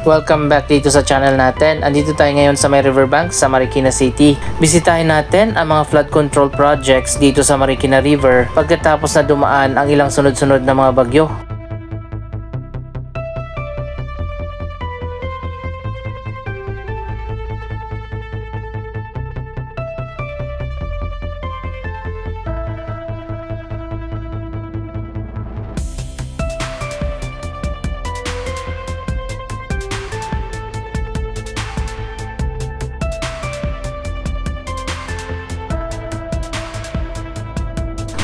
Welcome back dito sa channel natin. Andito tayo ngayon sa may riverbank sa Marikina City. Bisitahin natin ang mga flood control projects dito sa Marikina River pagkatapos na dumaan ang ilang sunod-sunod na mga bagyo.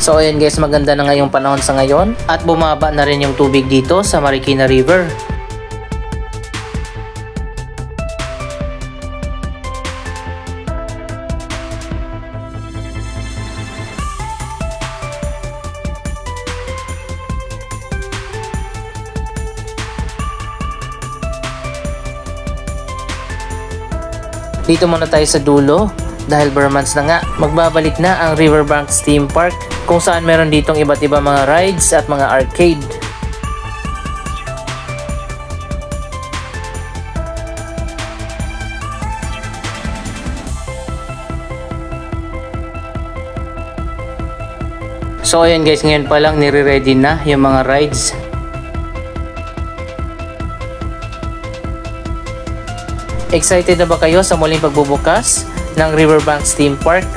So ayan guys, maganda na ngayong panahon sa ngayon at bumaba na rin yung tubig dito sa Marikina River. Dito muna tayo sa dulo dahil bare months na nga, magbabalik na ang Riverbanks Theme Park kung saan meron ditong iba't ibang mga rides at mga arcade. So ayan guys, ngayon pa lang nire-ready na yung mga rides. Excited na ba kayo sa muling pagbubukas ng Riverbanks Theme Park?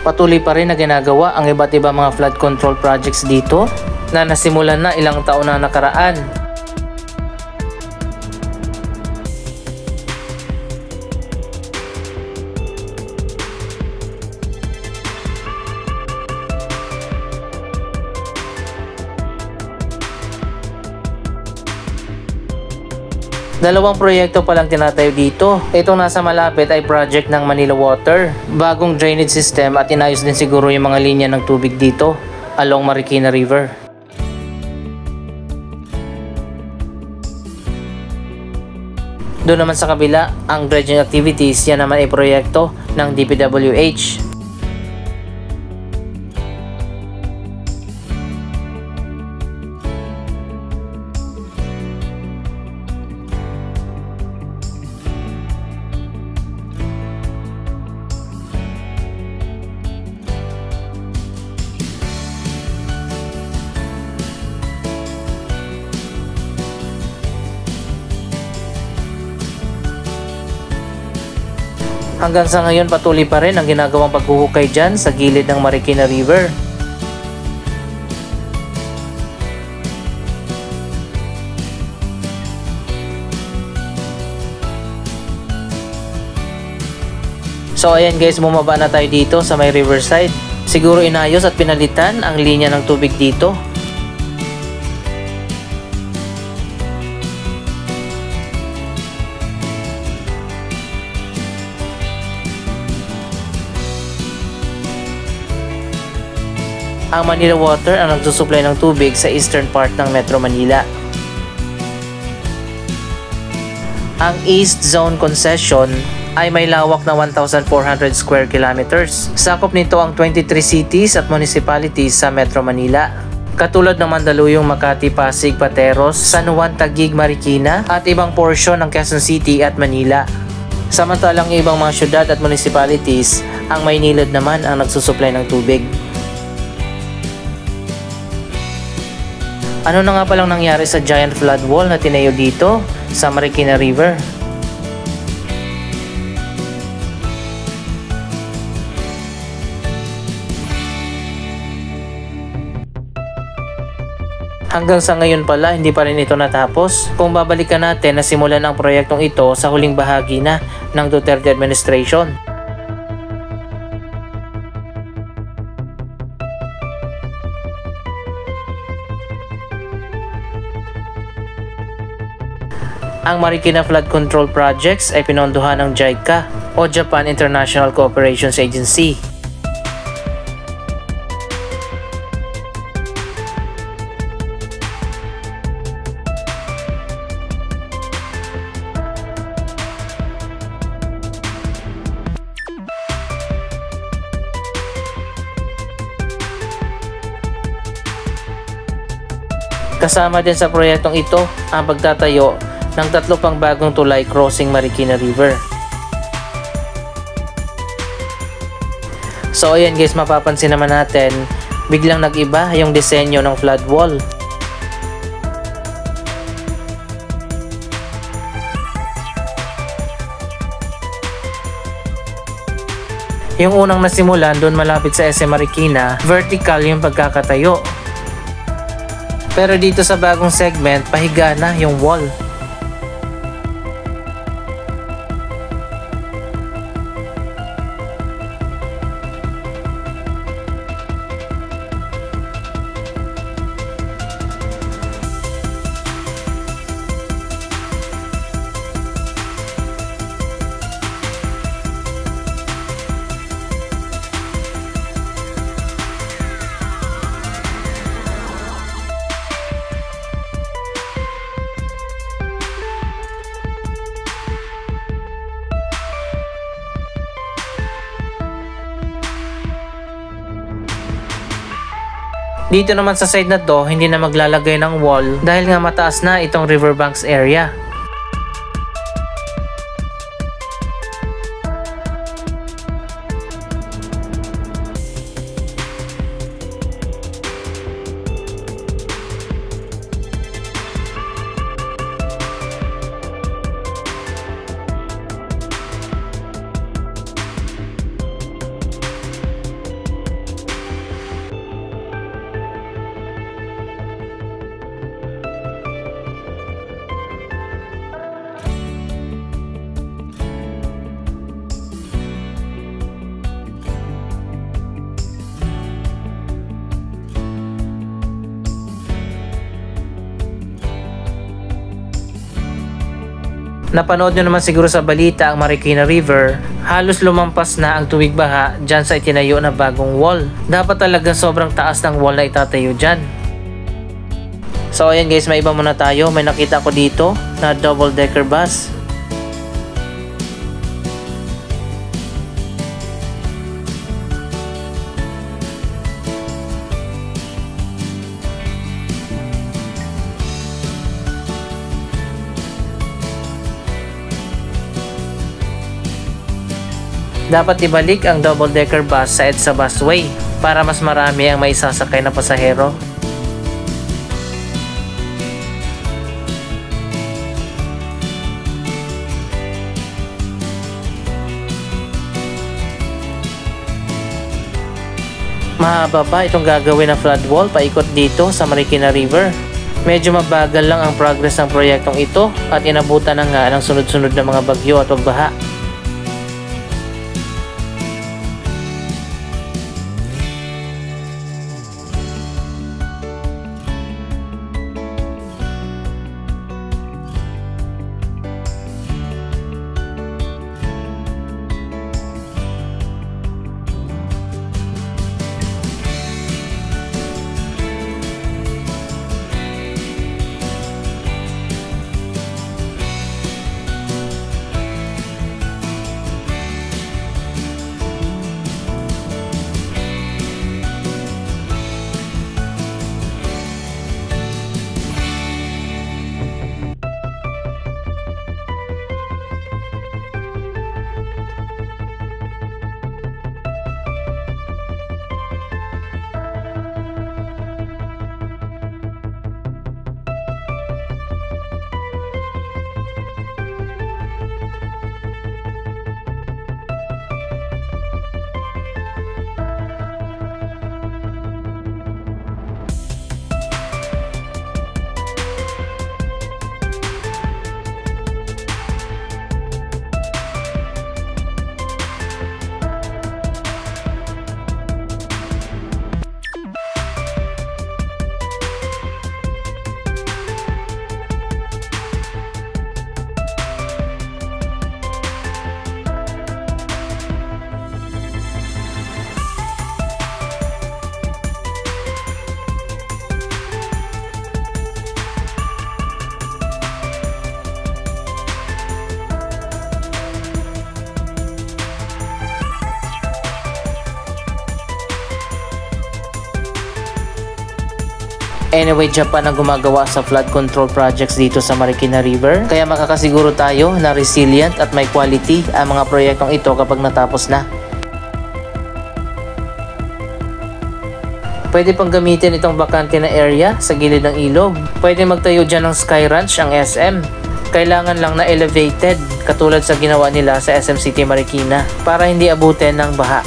Patuloy pa rin na ginagawa ang iba't ibang mga flood control projects dito na nasimulan na ilang taon na nakaraan. Dalawang proyekto palang tinatayo dito. Itong nasa malapit ay project ng Manila Water. Bagong drainage system at inayos din siguro yung mga linya ng tubig dito along Marikina River. Doon naman sa kabila, ang dredging activities, yan naman ay proyekto ng DPWH. Hanggang sa ngayon patuloy pa rin ang ginagawang paghuhukay dyan sa gilid ng Marikina River. So ayan guys, bumaba na tayo dito sa may riverside. Siguro inayos at pinalitan ang linya ng tubig dito. Ang Manila Water ang nagsusupply ng tubig sa eastern part ng Metro Manila. Ang East Zone Concession ay may lawak na 1,400 square kilometers. Sakop nito ang 23 cities at municipalities sa Metro Manila, katulad ng Mandaluyong, Makati, Pasig, Pateros, San Juan, Taguig, Marikina at ibang portion ng Quezon City at Manila. Samantalang ibang mga syudad at municipalities, ang Maynilad naman ang nagsusupply ng tubig. Ano na nga palang nangyari sa giant flood wall na tinayo dito sa Marikina River? Hanggang sa ngayon pala, hindi pa rin ito natapos. Kung babalikan natin, nasimulan ang proyektong ito sa huling bahagi na ng Duterte administration. Ang Marikina Flood Control Projects ay pinondohan ng JICA o Japan International Cooperation Agency. Kasama din sa proyektong ito ang pagtatayo ng 3 pang bagong tulay crossing Marikina River. So ayan guys, mapapansin naman natin, biglang nag-iba yung disenyo ng flood wall. Yung unang nasimulan doon malapit sa SM Marikina, vertical yung pagkakatayo. Pero dito sa bagong segment, pahiga na yung wall. Dito naman sa side na to, hindi na maglalagay ng wall dahil nga mataas na itong riverbanks area. Napanood nyo naman siguro sa balita ang Marikina River, halos lumampas na ang tubig baha dyan sa itinayo na bagong wall. Dapat talaga sobrang taas ng wall na itatayo dyan. So ayan guys, may iba muna tayo. May nakita ko dito na double decker bus. Dapat ibalik ang double-decker bus sa EDSA busway para mas marami ang maisasakay na pasahero. Mahaba pa itong gagawin na flood wall paikot dito sa Marikina River. Medyo mabagal lang ang progress ng proyektong ito at inabutan na nga ng sunod-sunod na mga bagyo at pagbaha. Anyway, Japan ang gumagawa sa flood control projects dito sa Marikina River, kaya makakasiguro tayo na resilient at may quality ang mga proyektong ito kapag natapos na. Pwede pang gamitin itong bakante na area sa gilid ng ilog. Pwede magtayo dyan ng Sky Ranch ang SM. Kailangan lang na elevated katulad sa ginawa nila sa SM City Marikina para hindi abutin ng baha.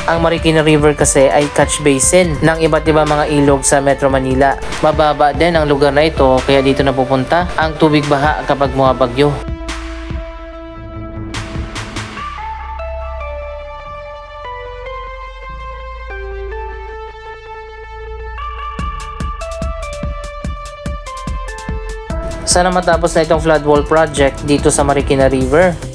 Ang Marikina River kasi ay catch basin ng iba't ibang mga ilog sa Metro Manila. Mababa din ang lugar na ito kaya dito napupunta ang tubig baha kapag bumabagyo. Sana matapos na itong flood wall project dito sa Marikina River.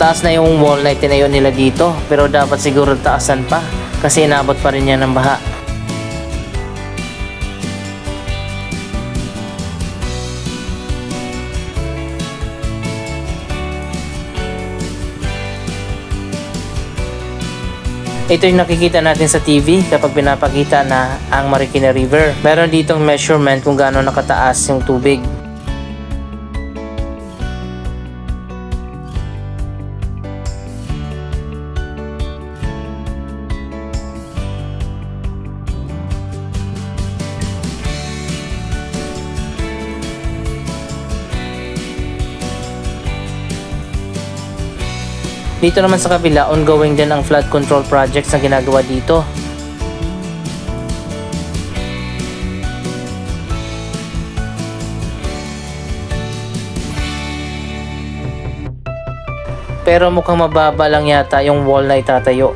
Taas na yung wall na itinayo nila dito, pero dapat siguro taasan pa kasi inabot pa rin yan ng baha. Ito yung nakikita natin sa TV kapag pinapakita na ang Marikina River. Meron ditong measurement kung gaano nakataas yung tubig. Dito naman sa kabila, ongoing din ang flood control projects na ginagawa dito. Pero mukhang mababa lang yata yung wall na itatayo.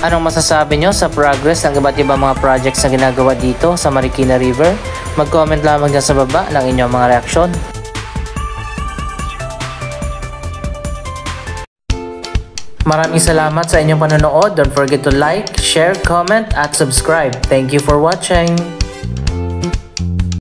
Anong masasabi nyo sa progress ng iba't ibang mga projects na ginagawa dito sa Marikina River? Mag-comment lamang dyan sa baba ng inyong mga reaksyon. Maraming salamat sa inyong panonood. Don't forget to like, share, comment, at subscribe. Thank you for watching!